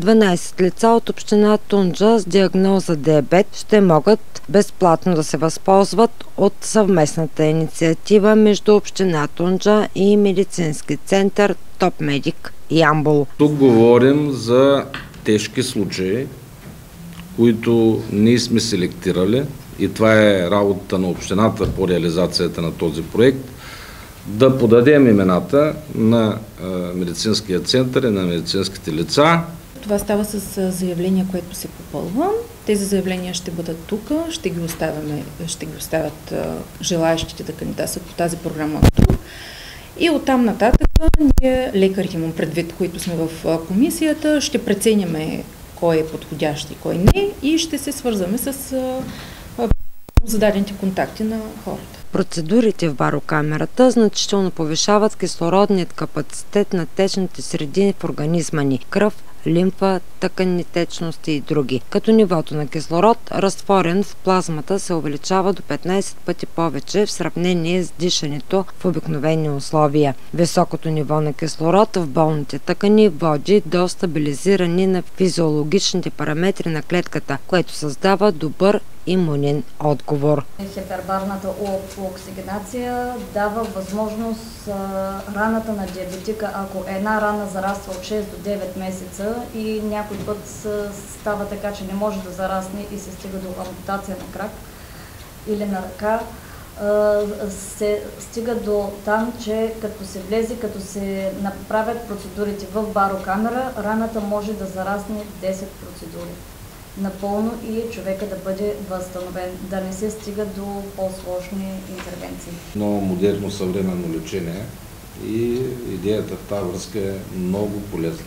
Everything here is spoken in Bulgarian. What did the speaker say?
12 лица от община Тунджа с диагноза диабет ще могат безплатно да се възползват от съвместната инициатива между община Тунджа и медицински център Топ Медик Ямбол. Тук говорим за тежки случаи, които ние сме селектирали, и това е работата на общината по реализацията на този проект, да подадем имената на медицинския център и на медицинските лица. Това става с заявление, което се попълва. Тези заявления ще бъдат тук, ще ги оставят желаящите да кандидатстват по тази програма тук. И оттам нататък ние, лекарите имам предвид, които сме в комисията, ще преценяме кой е подходящ и кой не и ще се свързваме с зададените контакти на хората. Процедурите в барокамерата значително повишават кислородният капацитет на течните среди в организма ни – кръв, лимфа, тъканни течности и други, като нивото на кислород, разтворен в плазмата, се увеличава до 15 пъти повече в сравнение с дишането в обикновени условия. Високото ниво на кислород в болните тъкани води до стабилизиране на физиологичните параметри на клетката, което създава добър имунен отговор. Хипербарната оксигенация дава възможност раната на диабетика, ако една рана зараства от 6 до 9 месеца и някой път става така, че не може да зарасне и се стига до ампутация на крак или на ръка, се стига до там, че като се влезе, като се направят процедурите в барокамера, раната може да зарасне 10 процедури напълно и човека да бъде възстановен, да не се стига до по-сложни интервенции. Но модерно съвременно лечение и идеята в тази връзка е много полезна.